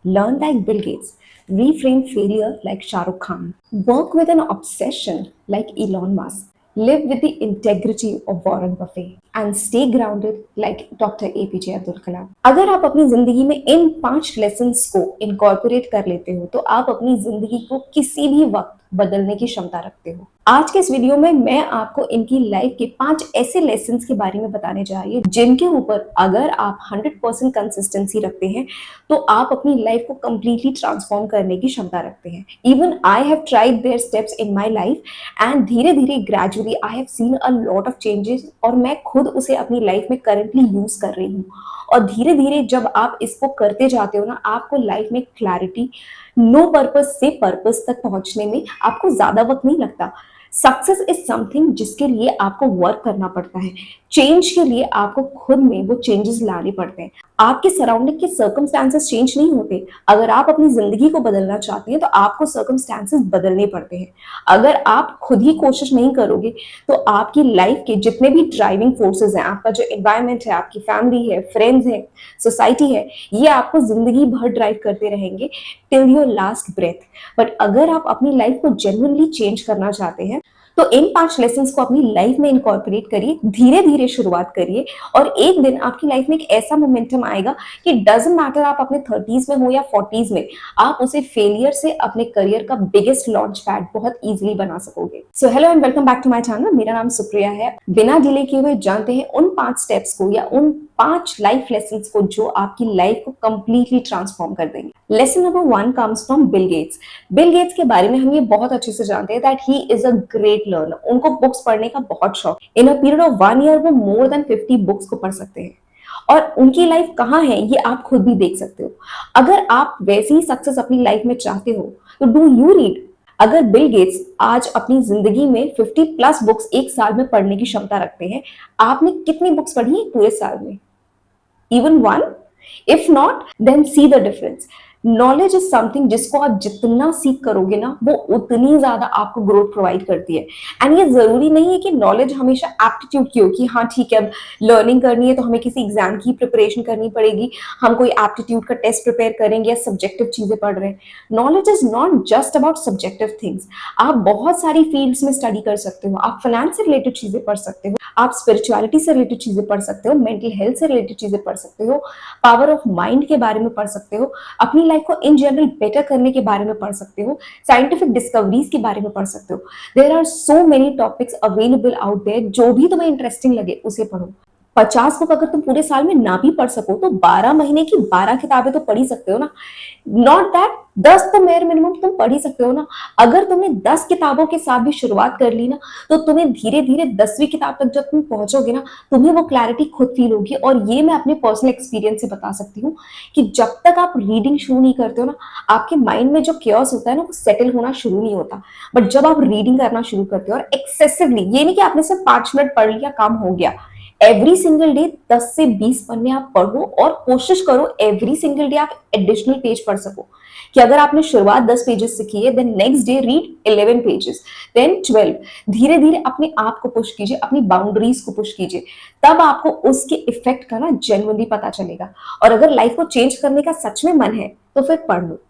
learn like Bill Gates, reframe failure like Shah Rukh Khan, work with an obsession like Elon Musk, live with the integrity of Warren Buffett, and stay grounded like Dr. APJ Abdul Kalam. अगर आप अपनी जिंदगी में इन 5 lessons को incorporate कर लेते हो तो आप अपनी जिंदगी को किसी भी वक्त बदलने की क्षमता रखते हो। आज के इस वीडियो में मैं आपको इनकी लाइफ के 5 ऐसे लेसन्स के बारे में बताने जा रही हूँ जिनके ऊपर अगर आप 100% कंसिस्टेंसी रखते हैं तो आप अपनी लाइफ को कंप्लीटली ट्रांसफॉर्म करने की क्षमता रखते हैं। Even I have tried there steps in my life and धीरे धीरे gradually I have seen a lot of changes और मैं खुद उसे अपनी लाइफ में करंटली यूज कर रही हूँ। और धीरे धीरे जब आप इसको करते जाते हो ना, आपको लाइफ में क्लैरिटी, नो पर्पस से पर्पस तक पहुंचने में आपको ज्यादा वक्त नहीं लगता। सक्सेस इज समथिंग जिसके लिए आपको वर्क करना पड़ता है। चेंज के लिए आपको खुद में वो चेंजेस लाने पड़ते हैं। आपके सराउंडिंग के सर्कमस्टांसेस चेंज नहीं होते। अगर आप अपनी जिंदगी को बदलना चाहते हैं तो आपको सर्कमस्टांसेस बदलने पड़ते हैं। अगर आप खुद ही कोशिश नहीं करोगे तो आपकी लाइफ के जितने भी ड्राइविंग फोर्सेस हैं, आपका जो एनवायरमेंट है, आपकी फैमिली है, फ्रेंड्स है, सोसाइटी है, ये आपको जिंदगी भर ड्राइव करते रहेंगे till your last breath. But अगर आप अपनी लाइफ को जेन्युइनली चेंज करना चाहते हैं तो इन 5 लेसन्स को अपनी लाइफ में इनकॉर्पोरेट करिए, धीरे धीरे शुरुआत करिए और एक दिन आपकी लाइफ में एक ऐसा मोमेंटम आएगा कि डजंट मैटर आप अपने 30s में हो या 40s में, आप उसे फेलियर से अपने करियर का बिगेस्ट लॉन्च पैड बहुत इजीली बना सकोगे। So hello and welcome back to my channel. मेरा नाम सुप्रिया है। बिना डिले किए हुए जानते हैं उन 5 स्टेप्स को या उन 5 लाइफ लेसन्स को जो आपकी लाइफ को कंप्लीटली ट्रांसफॉर्म कर देंगे। Lesson number 1 comes from Bill Gates. Bill Gates के बारे में हम ये बहुत अच्छे से जानते हैं that he is a great learner. उनको बुक्स पढ़ने का बहुत शौक। इन अ पीरियड ऑफ 1 ईयर वो मोर देन 50 बुक्स को पढ़ सकते हैं और उनकी लाइफ कहाँ है ये आप खुद भी देख सकते हो। अगर आप वैसी ही सक्सेस अपनी लाइफ में चाहते हो तो डू यू रीड। अगर बिल गेट्स आज अपनी जिंदगी में 50 प्लस बुक्स एक साल में पढ़ने की क्षमता रखते हैं, आपने कितनी बुक्स पढ़ी है पूरे साल में? Even one? If not, then see the difference. Knowledge is something जिसको आप जितना सीख करोगे ना वो उतनी ज्यादा आपको ग्रोथ प्रोवाइड करती है। एंड ये जरूरी नहीं है कि नॉलेज हमेशा एप्टीट्यूड की हो कि हाँ ठीक है अब लर्निंग करनी है तो हमें किसी एग्जाम की प्रिपरेशन करनी पड़ेगी, हम कोई एप्टीट्यूड का टेस्ट प्रिपेयर करेंगे या सब्जेक्टिव चीजें पढ़ रहे हैं। Knowledge is not just about subjective things. आप बहुत सारी फील्ड्स में स्टडी कर सकते हो। आप फाइनेंस से रिलेटेड चीजें पढ़ सकते हो, आप स्पिरिचुअलिटी से रिलेटेड चीजें पढ़ सकते हो, मेंटल हेल्थ से रिलेटेड चीजें पढ़ सकते हो, पावर ऑफ माइंड के बारे में पढ़ सकते हो, अपनी लाइफ को इन जनरल बेटर करने के बारे में पढ़ सकते हो, साइंटिफिक डिस्कवरीज के बारे में पढ़ सकते हो। There are so many topics available out there. जो भी तुम्हें इंटरेस्टिंग लगे उसे पढ़ो। 50 बुक अगर तुम पूरे साल में ना भी पढ़ सको तो 12 महीने की 12 किताबें तो पढ़ ही सकते हो ना। नॉट दैट 10 तो मेरे मिनिमम तुम पढ़ ही सकते हो ना। अगर तुमने 10 किताबों के साथ भी शुरुआत कर ली ना तो तुम्हें धीरे धीरे 10वीं किताब तक जब तुम पहुंचोगे ना तुम्हें वो क्लैरिटी खुद फील होगी। और ये मैं अपने पर्सनल एक्सपीरियंस से बता सकती हूँ कि जब तक आप रीडिंग शुरू नहीं करते हो ना, आपके माइंड में जो क्योस होता है ना वो सेटल होना शुरू नहीं होता। बट जब आप रीडिंग करना शुरू करते हो और एक्सेसिवली, ये नहीं कि आपने सिर्फ 5 मिनट पढ़ लिया काम हो गया, एवरी सिंगल डे 10 से 20 पन्ने आप पढ़ो और कोशिश करो एवरी सिंगल डे आप एडिशनल पेज पढ़ सको। कि अगर आपने शुरुआत 10 पेजेस से की है, then next day read 11 pages, then 12। धीरे धीरे अपने आप को पुश कीजिए, अपनी बाउंड्रीज को पुश कीजिए, तब आपको उसके इफेक्ट का ना जेन्युइनली पता चलेगा। और अगर लाइफ को चेंज करने का सच में मन है तो फिर पढ़ लो।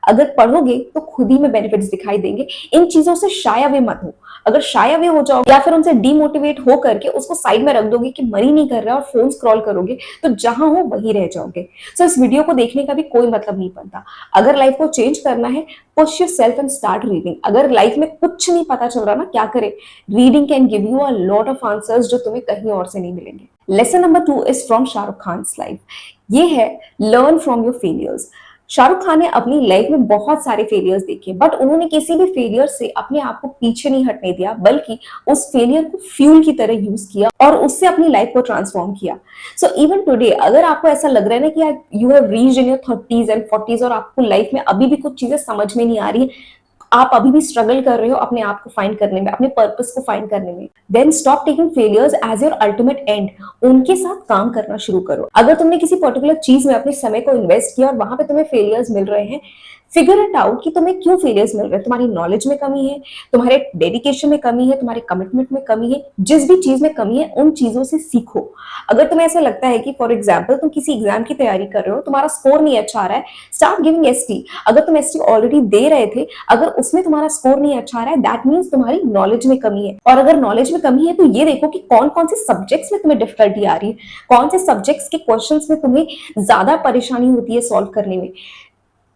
अगर पढ़ोगे तो खुद ही में बेनिफिट्स दिखाई देंगे। इन चीजों से शाय अवे मत हो। अगर शाय अवे हो जाओगे या फिर उनसे डीमोटिवेट हो करके उसको साइड में रख दोगे कि मन ही नहीं कर रहा और फोन स्क्रॉल करोगे तो जहां हो वहीं रह जाओगे। सो इस वीडियो को देखने का भी कोई मतलब नहीं बनता। अगर लाइफ को चेंज करना है, push yourself and start reading. अगर लाइफ में कुछ नहीं पता चल रहा ना क्या करें, reading can give you a lot of answers जो तुम्हें कहीं और से नहीं मिलेंगे। Lesson number 2 is from Shahrukh Khan's life. ये है learn from your failures. Shahrukh Khan ने अपनी लाइफ में बहुत सारे फेलियर्स देखे बट उन्होंने किसी भी फेलियर से अपने आप को पीछे नहीं हटने दिया, बल्कि उस फेलियर को फ्यूल की तरह यूज किया और उससे अपनी लाइफ को ट्रांसफॉर्म किया। सो इवन टुडे अगर आपको ऐसा लग रहा है ना कि you have reached in your 30s and 40s और आपको लाइफ में अभी भी कुछ चीजें समझ में नहीं आ रही, आप अभी भी स्ट्रगल कर रहे हो अपने आप को फाइंड करने में, अपने पर्पस को फाइंड करने में, then stop taking failures as your ultimate end. उनके साथ काम करना शुरू करो। अगर तुमने किसी पर्टिकुलर चीज में अपने समय को इन्वेस्ट किया और वहां पे तुम्हें फेलियर्स मिल रहे हैं, फिगर इट आउट कि तुम्हें क्यों फेलियर्स मिल रहे हैं। तुम्हारी नॉलेज में कमी है, तुम्हारे डेडिकेशन में कमी है, तुम्हारे कमिटमेंट में कमी है, जिस भी चीज में कमी है उन चीजों से सीखो। अगर तुम्हें ऐसा लगता है कि फॉर एग्जाम्पल तुम किसी एग्जाम की तैयारी कर रहे हो, तुम्हारा स्कोर नहीं अच्छा आ रहा है, स्टार्ट गिविंग एसटी। अगर तुम एसटी ऑलरेडी दे रहे थे, अगर उसमें तुम्हारा स्कोर नहीं अच्छा आ रहा है, दैट मीन्स तुम्हारी नॉलेज में कमी है। और अगर नॉलेज में कमी है तो ये देखो कि कौन कौन से सब्जेक्ट्स में तुम्हें डिफिकल्टी आ रही है, कौन से सब्जेक्ट्स के क्वेश्चंस में तुम्हें ज्यादा परेशानी होती है सॉल्व करने में।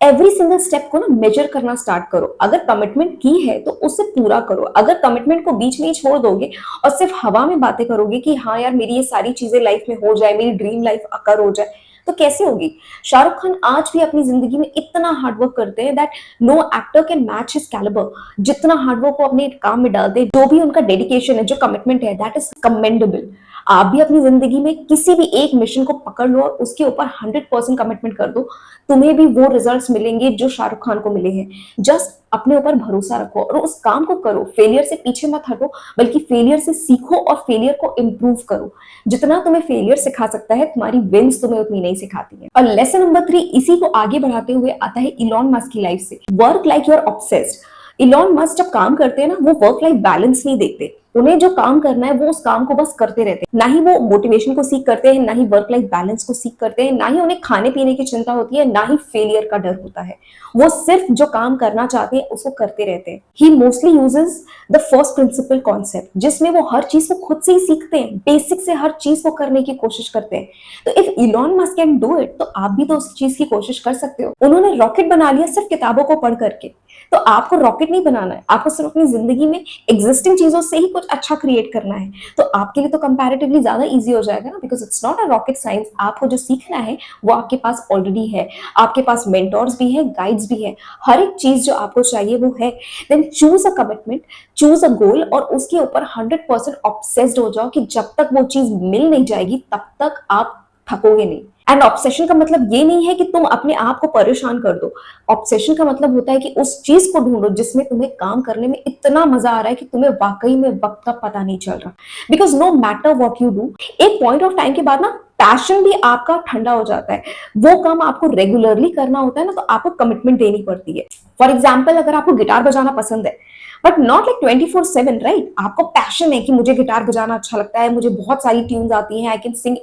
एवरी सिंगल स्टेप को ना मेजर करना स्टार्ट करो। अगर कमिटमेंट की है तो उसे पूरा करो। अगर कमिटमेंट को बीच में ही छोड़ दोगे और सिर्फ हवा में बातें करोगे कि हाँ यार मेरी ये सारी चीजें लाइफ में हो जाए, मेरी ड्रीम लाइफ अकर हो जाए, तो कैसे होगी। शाहरुख खान आज भी अपनी जिंदगी में इतना हार्डवर्क करते हैं that no actor can match his calibre. जितना हार्डवर्क वो अपने काम में डालते हैं, जो भी उनका डेडिकेशन है, जो कमिटमेंट है, दैट इज कमेंडेबल। आप भी अपनी जिंदगी में किसी भी एक मिशन को पकड़ लो और उसके ऊपर 100% कमिटमेंट कर दो, तुम्हें भी वो रिजल्ट्स मिलेंगे जो शाहरुख खान को मिले हैं। जस्ट अपने ऊपर भरोसा रखो और उस काम को करो। फेलियर से पीछे मत हटो, बल्कि फेलियर से सीखो और फेलियर को इम्प्रूव करो। जितना तुम्हें फेलियर सिखा सकता है, तुम्हारी विंस तुम्हें उतनी नहीं सिखाती है। और लेसन नंबर 3 इसी को आगे बढ़ाते हुए आता है इलॉन मस्क की लाइफ से। Work like you are obsessed. Elon Musk जब काम करते हैं ना, वो वर्क लाइफ बैलेंस नहीं देखते। उन्हें जो काम करना है वो उस काम को बस करते रहते हैं। ना ही वो मोटिवेशन को सीख करते हैं, ना ही वर्क लाइफ बैलेंस को सीख करते हैं, ना ही उन्हें खाने पीने की चिंता होती है, ना ही फेलियर का डर होता है। वो सिर्फ जो काम करना चाहते हैं उसको करते रहते हैं। He mostly uses the first principle concept, जिसमें वो हर चीज को खुद से ही सीखते हैं, बेसिक से हर चीज को करने की कोशिश करते हैं। तो if Elon Musk can do it, तो आप भी तो उस चीज की कोशिश कर सकते हो। उन्होंने रॉकेट बना लिया सिर्फ किताबों को पढ़ करके। तो आपको रॉकेट नहीं बनाना है, आपको सिर्फ अपनी जिंदगी में एग्जिस्टिंग चीजों से ही कुछ अच्छा क्रिएट करना है। तो आपके लिए तो कंपैरेटिवली ज्यादा इजी हो जाएगा ना, because it's not a rocket science. आपको जो सीखना है वो आपके पास ऑलरेडी है। आपके पास मेंटोर्स भी है, गाइड्स भी है, हर एक चीज जो आपको चाहिए वो है। Then choose a commitment, choose a goal और उसके ऊपर 100% ऑब्सेस्ड हो जाओ कि जब तक वो चीज मिल नहीं जाएगी तब तक आप थकोगे नहीं। एंड ऑब्सेशन का मतलब ये नहीं है कि तुम अपने आप को परेशान कर दो। ऑब्सेशन का मतलब होता है कि उस चीज को ढूंढो जिसमें तुम्हें काम करने में इतना मजा आ रहा है कि तुम्हें वाकई में वक्त का पता नहीं चल रहा। Because no matter what you do, एक पॉइंट ऑफ टाइम के बाद ना पैशन भी आपका ठंडा हो जाता है। वो काम आपको रेगुलरली करना होता है ना, तो आपको कमिटमेंट देनी पड़ती है। फॉर एग्जाम्पल, अगर आपको गिटार बजाना पसंद है बट नॉट लाइक 24/7, राइट। आपको पैशन है कि मुझे गिटार बजाना अच्छा लगता है, मुझे बहुत सारी ट्यून्स आती हैं, I can sing,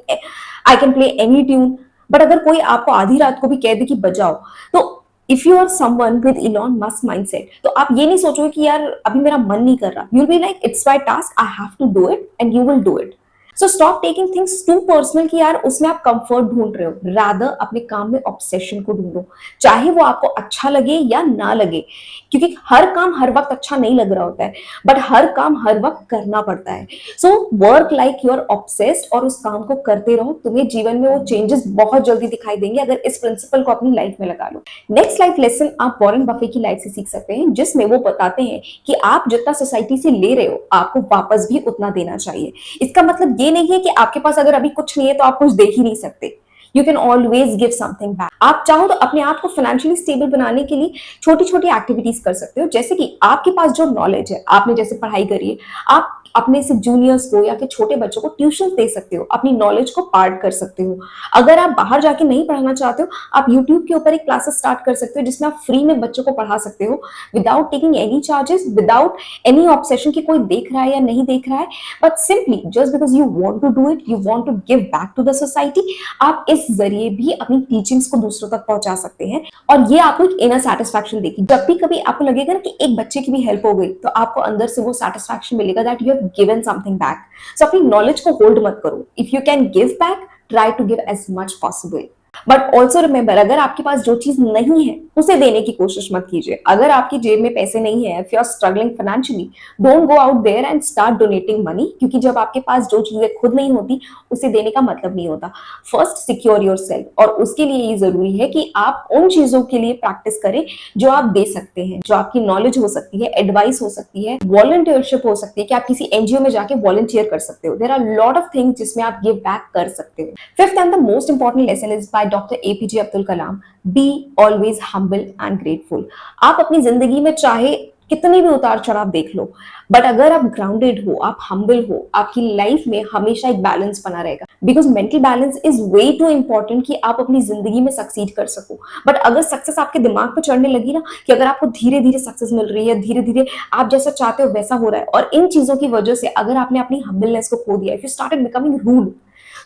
I can play any tune. But अगर कोई आपको आधी रात को भी कह दे कि बजाओ, तो if you are someone with Elon Musk mindset, तो आप ये नहीं सोचोगे कि यार अभी मेरा मन नहीं कर रहा। You will be like it's my task, I have to do it and you will do it. So stop taking things too personal कि यार उसमें आप कंफर्ट ढूंढ रहे हो। रादर अपने काम में ऑब्सेशन को ढूंढो, चाहे वो आपको अच्छा लगे या ना लगे। क्योंकि हर काम हर वक्त अच्छा नहीं लग रहा होता है, बट हर काम हर वक्त करना पड़ता है। So work like you are obsessed और उस काम को करते रहो। तुम्हें जीवन में वो चेंजेस बहुत जल्दी दिखाई देंगे अगर इस प्रिंसिपल को अपनी लाइफ में लगा लो। नेक्स्ट लाइफ लेसन आप वॉरेन बफे की लाइफ से सीख सकते हैं, जिसमें वो बताते हैं कि आप जितना सोसाइटी से ले रहे हो आपको वापस भी उतना देना चाहिए। इसका मतलब ये नहीं है कि आपके पास अगर अभी कुछ नहीं है तो आप कुछ दे ही नहीं सकते। You can always give something back. आप चाहो तो अपने आप को फाइनेंशियली स्टेबल बनाने के लिए छोटी छोटी एक्टिविटीज कर सकते हो। जैसे कि आपके पास जो नॉलेज है, आपने जैसे पढ़ाई करी है, आप अपने से जूनियर्स को या फिर छोटे बच्चों को ट्यूशन दे सकते हो, अपनी नॉलेज को पार्ट कर सकते हो। अगर आप बाहर जाके नहीं पढ़ाना चाहते हो, आप यूट्यूब के ऊपर एक क्लासेस स्टार्ट कर सकते हो जिसमें आप फ्री में बच्चों को पढ़ा सकते हो, without taking any charges, without any obsession कि कोई देख रहा है या नहीं देख रहा है, but simply just because you want to do it, you want to give back to the society. आप इस जरिए भी अपनी टीचिंग्स को दूसरों तक पहुंचा सकते हैं और ये आपको एक इनर सेटिस्फैक्शन देगी। जब भी कभी आपको लगेगा ना कि एक बच्चे की भी हेल्प हो गई, तो आपको अंदर से वो सेटिस्फैक्शन मिलेगा that you have given something back. So अपनी नॉलेज को होल्ड मत करो। If you can give back, try to give as much possible. But also remember, अगर आपके पास जो चीज नहीं है उसे देने की कोशिश मत कीजिए। अगर आपकी जेब में पैसे नहीं है, if you are struggling financially, don't go out there and start donating money. क्योंकि जब आपके पास जो चीजें खुद नहीं होती, उसे देने का मतलब नहीं होता। फर्स्ट सिक्योर योरसेल्फ, और उसके लिए ये जरूरी है कि आप उन चीजों के लिए प्रैक्टिस करें जो आप दे सकते हैं, जो आपकी नॉलेज हो सकती है, एडवाइस हो सकती है, वॉलंटियरशिप हो सकती है कि आप किसी एनजीओ में जाके वॉलंटियर कर सकते हो। There are lot of things जिसमें आप गिव बैक कर सकते हो। Fifth and the most important lesson is by doctor APJ Abdul Kalam, be always humble and grateful. आप अपनी जिंदगी में चाहे कितने भी उतार चढ़ाव देख लो, बट अगर आप ग्राउंडेड हो, आप हम्बल हो, आपकी लाइफ में हमेशा एक बैलेंस बना रहेगा। Because mental balance is way two important कि आप अपनी जिंदगी में सक्सीड कर सको। बट अगर सक्सेस आपके दिमाग पे चढ़ने लगी ना, कि अगर आपको धीरे धीरे सक्सेस मिल रही है, धीरे धीरे आप जैसा चाहते हो वैसा हो रहा है, और इन चीजों की वजह से अगर आपने अपनी हम्बलनेस को खो दिया, if you started becoming rude,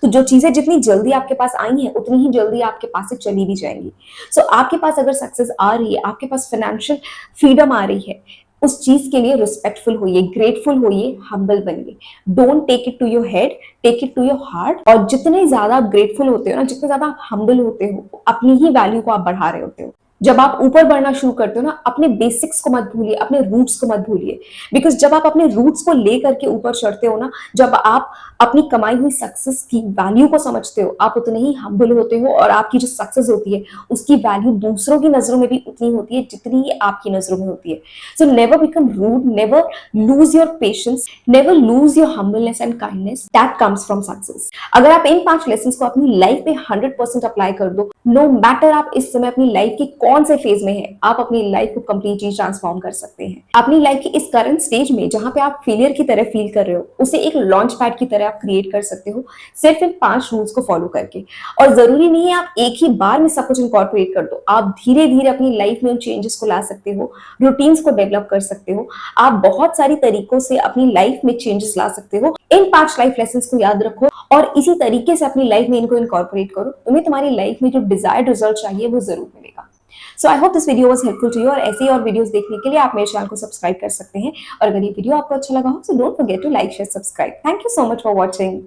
तो जो चीजें जितनी जल्दी आपके पास आई हैं उतनी ही जल्दी आपके पास से चली भी जाएंगी। सो आपके पास अगर सक्सेस आ रही है, आपके पास फाइनेंशियल फ्रीडम आ रही है, उस चीज के लिए रिस्पेक्टफुल होइए, ग्रेटफुल होइए, हम्बल बनिए। Don't take it to your head, take it to your heart. और जितने ज्यादा आप ग्रेटफुल होते हो ना, जितने ज्यादा आप हम्बल होते हो, अपनी ही वैल्यू को आप बढ़ा रहे होते हो। जब आप ऊपर बढ़ना शुरू करते हो ना, अपने बेसिक्स को मत भूलिए, अपने रूट्स को मत भूलिए। बिकॉज जब आप अपने रूट्स को लेकर के ऊपर चढ़ते हो ना, जब आप अपनी कमाई हुई सक्सेस की वैल्यू को समझते हो, आप उतने ही हम्बल होते हो, और आपकी जो सक्सेस होती है उसकी वैल्यू दूसरों की नजरों में भी उतनी होती है जितनी आपकी नजरों में होती है। So never become rude, never lose your patience, never lose your humbleness and kindness that comes from success. अगर आप इन 5 लेसन को अपनी लाइफ में 100% अप्लाई कर दो, नो मैटर आप इस समय अपनी लाइफ के कौन से फेज में है, आप अपनी लाइफ को कंप्लीटली ट्रांसफॉर्म कर सकते हैं। अपनी लाइफ की इस करंट स्टेज में जहां पे आप फेलियर की तरह फील कर रहे हो, उसे एक लॉन्च पैड की तरह आप क्रिएट कर सकते हो, सिर्फ इन 5 रूल्स को फॉलो करके। और जरूरी नहीं है आप एक ही बार में सब कुछ इनकॉर्पोरेट कर दो, आप धीरे धीरे अपनी लाइफ में उन चेंजेस को ला सकते हो, रूटीन्स को डेवलप कर सकते हो, आप बहुत सारी तरीकों से अपनी लाइफ में चेंजेस ला सकते हो। इन 5 लाइफ लेसन को याद रखो और इसी तरीके से अपनी लाइफ में इनको इनकॉर्पोरेट करो, तुम्हें तुम्हारी लाइफ में जो डिजायर्ड रिजल्ट चाहिए वो जरूर मिलेगा। So I hope this video was helpful to you, और ऐसे ही और वीडियोस देखने के लिए आप मेरे चैनल को सब्सक्राइब कर सकते हैं। और अगर ये वीडियो आपको अच्छा लगा हो, so don't forget to like, share, subscribe. Thank you so much for watching.